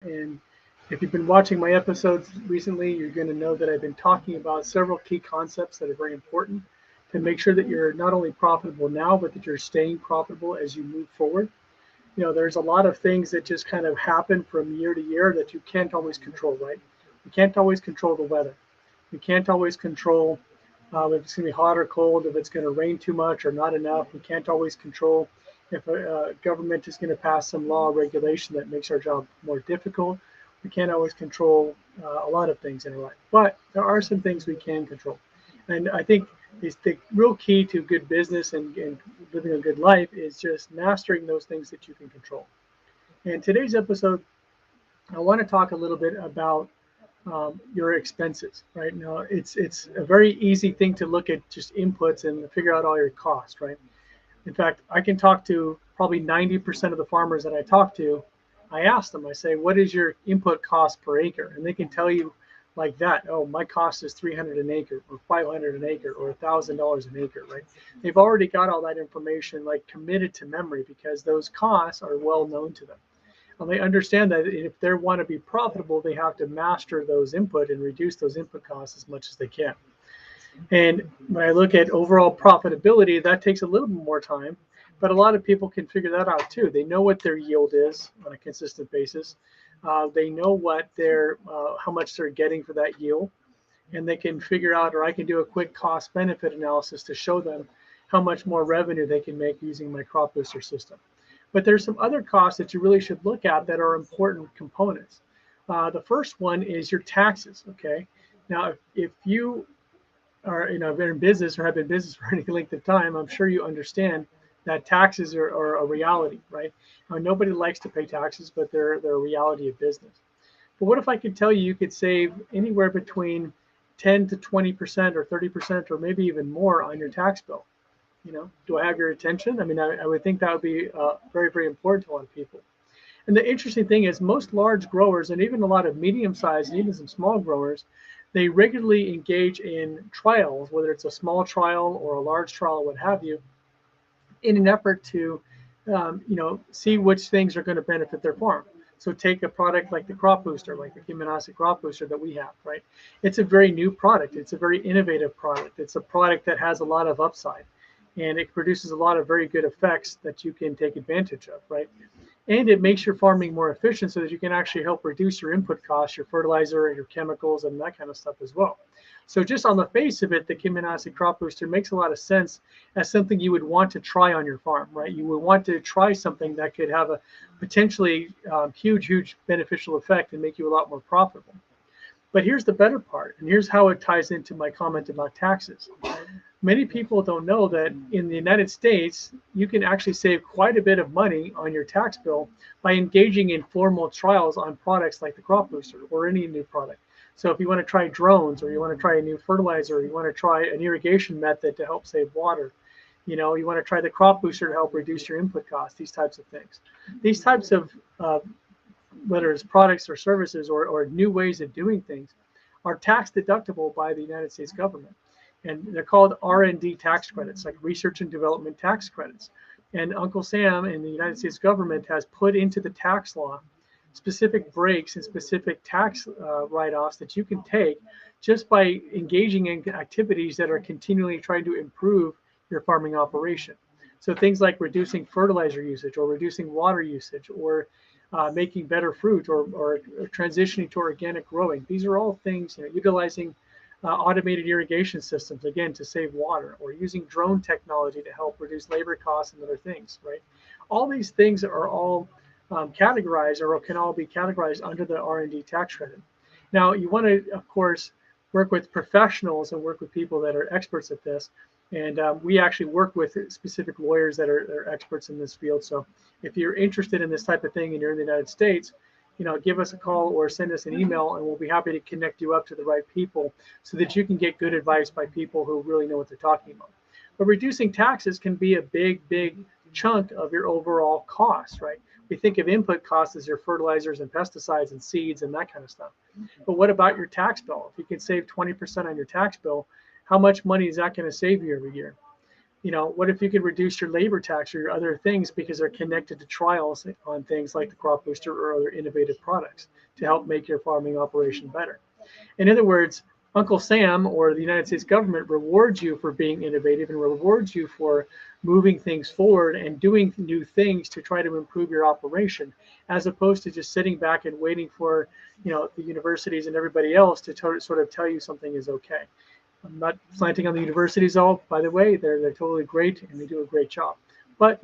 And if you've been watching my episodes recently, you're going to know that I've been talking about several key concepts that are very important to make sure that you're not only profitable now, but that you're staying profitable as you move forward. There's a lot of things that just kind of happen from year to year that you can't always control, right? You can't always control the weather. You can't always control if it's going to be hot or cold, if it's going to rain too much or not enough. We can't always control if a government is going to pass some law or regulation that makes our job more difficult. We can't always control a lot of things in our life, but there are some things we can control. And I think the real key to good business and living a good life is just mastering those things that you can control. And today's episode, I want to talk a little bit about your expenses. Right now, it's a very easy thing to look at just inputs and figure out all your costs. Right. In fact, I can talk to probably 90% of the farmers that I talk to. I ask them, I say, what is your input cost per acre? And they can tell you like that. Oh, my cost is 300 an acre or 500 an acre or $1,000 an acre, right? They've already got all that information like committed to memory because those costs are well known to them. And they understand that if they want to be profitable, they have to master those input and reduce those input costs as much as they can. And when I look at overall profitability, that takes a little bit more time, but a lot of people can figure that out too. They know what their yield is on a consistent basis. They know what how much they're getting for that yield, and they can figure out, or I can do a quick cost benefit analysis to show them how much more revenue they can make using my crop booster system. But there's some other costs that you really should look at that are important components. The first one is your taxes. Okay, now if you are been in business or have been in business for any length of time, I'm sure you understand that taxes are a reality, right? Nobody likes to pay taxes, but they're a reality of business. But what if I could tell you you could save anywhere between 10 to 20% or 30% or maybe even more on your tax bill? Do I have your attention? I mean, I would think that would be very, very important to a lot of people. And the interesting thing is most large growers and even a lot of medium-sized and even some small growers, they regularly engage in trials, whether it's a small trial or a large trial, what have you, in an effort to, see which things are going to benefit their farm. So take a product like the crop booster, like the Kyminasi crop booster that we have, right? It's a very new product. It's a very innovative product. It's a product that has a lot of upside, and it produces a lot of very good effects that you can take advantage of, right? And it makes your farming more efficient so that you can actually help reduce your input costs, your fertilizer, your chemicals, and that kind of stuff as well. So just on the face of it, the Kyminasi crop booster makes a lot of sense as something you would want to try on your farm, right? You would want to try something that could have a potentially huge, huge beneficial effect and make you a lot more profitable. But here's the better part, and here's how it ties into my comment about taxes. Many people don't know that in the United States, you can actually save quite a bit of money on your tax bill by engaging in formal trials on products like the crop booster or any new product. So if you want to try drones or you want to try a new fertilizer, or you want to try an irrigation method to help save water, you want to try the crop booster to help reduce your input costs, these types of things. These types of, whether it's products or services or new ways of doing things, are tax deductible by the United States government. And they're called R&D tax credits, like research and development tax credits. And Uncle Sam and the United States government has put into the tax law specific breaks and specific tax write-offs that you can take just by engaging in activities that are continually trying to improve your farming operation. So things like reducing fertilizer usage or reducing water usage or making better fruit or transitioning to organic growing. These are all things, utilizing automated irrigation systems, again, to save water, or using drone technology to help reduce labor costs and other things, right? All these things are all categorized or can all be categorized under the R&D tax credit. Now, you want to, of course, work with professionals and work with people that are experts at this. And we actually work with specific lawyers that are experts in this field. So if you're interested in this type of thing and you're in the United States, give us a call or send us an email, and we'll be happy to connect you up to the right people so that you can get good advice by people who really know what they're talking about. But reducing taxes can be a big, big chunk of your overall costs, right? We think of input costs as your fertilizers and pesticides and seeds and that kind of stuff. But what about your tax bill? If you can save 20% on your tax bill, how much money is that going to save you every year? What if you could reduce your labor tax or your other things because they're connected to trials on things like the crop booster or other innovative products to help make your farming operation better? In other words, Uncle Sam or the United States government rewards you for being innovative and rewards you for moving things forward and doing new things to try to improve your operation, as opposed to just sitting back and waiting for, the universities and everybody else to sort of tell you something is okay. I'm not slanting on the universities all, by the way, they're totally great and they do a great job. But,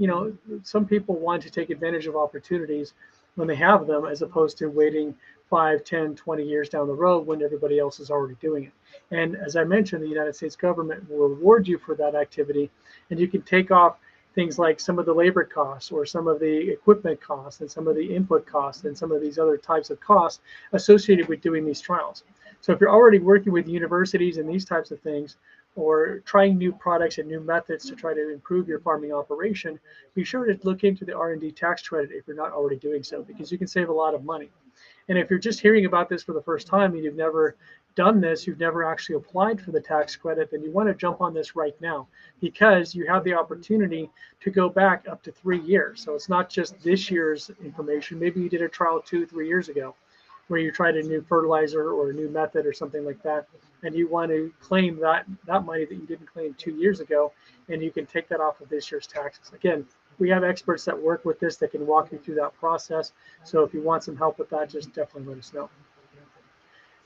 some people want to take advantage of opportunities when they have them, as opposed to waiting 5, 10, 20 years down the road when everybody else is already doing it. And as I mentioned, the United States government will reward you for that activity, and you can take off things like some of the labor costs or some of the equipment costs and some of the input costs and some of these other types of costs associated with doing these trials. So if you're already working with universities and these types of things, or trying new products and new methods to try to improve your farming operation, be sure to look into the R&D tax credit if you're not already doing so, because you can save a lot of money. And if you're just hearing about this for the first time and you've never done this, you've never actually applied for the tax credit, then you want to jump on this right now, because you have the opportunity to go back up to 3 years. So it's not just this year's information. Maybe you did a trial 2, 3 years ago where you tried a new fertilizer or a new method or something like that, and you want to claim that money that you didn't claim 2 years ago, and you can take that off of this year's taxes. Again, we have experts that work with this that can walk you through that process. So if you want some help with that, just definitely let us know.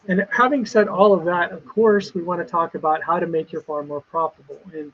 And having said all of that, of course, we want to talk about how to make your farm more profitable. And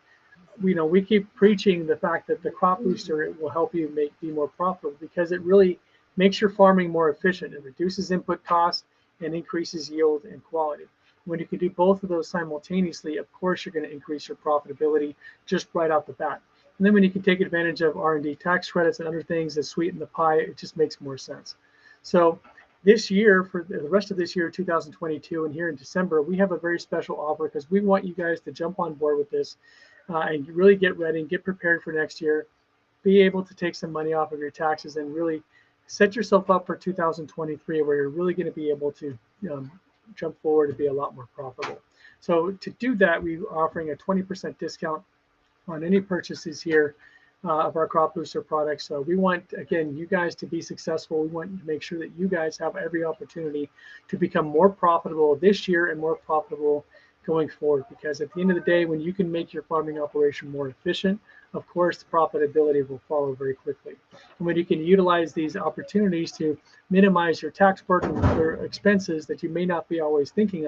we keep preaching the fact that the crop booster will help you be more profitable, because it really makes your farming more efficient. It reduces input costs and increases yield and quality. When you can do both of those simultaneously, of course, you're going to increase your profitability just right off the bat. And then when you can take advantage of R&D tax credits and other things that sweeten the pie, it just makes more sense. So this year, for the rest of this year, 2022, and here in December, we have a very special offer, because we want you guys to jump on board with this and really get ready and get prepared for next year, be able to take some money off of your taxes and really set yourself up for 2023, where you're really going to be able to jump forward and be a lot more profitable. So to do that, we're offering a 20% discount on any purchases here of our crop booster products. So we want, again, you guys to be successful. We want to make sure that you guys have every opportunity to become more profitable this year and more profitable going forward, because at the end of the day, when you can make your farming operation more efficient, of course, the profitability will follow very quickly. And when you can utilize these opportunities to minimize your tax burden and other expenses that you may not be always thinking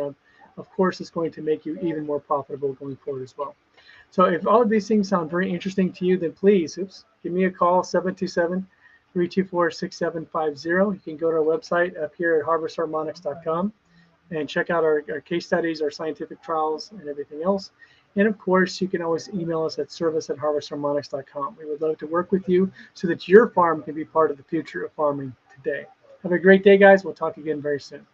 of course, it's going to make you even more profitable going forward as well. So if all of these things sound very interesting to you, then please, give me a call, 727-324-6750. You can go to our website up here at harvestharmonics.com and check out our case studies, our scientific trials, and everything else. And of course, you can always email us at service@harvestharmonics.com. We would love to work with you so that your farm can be part of the future of farming today. Have a great day, guys. We'll talk again very soon.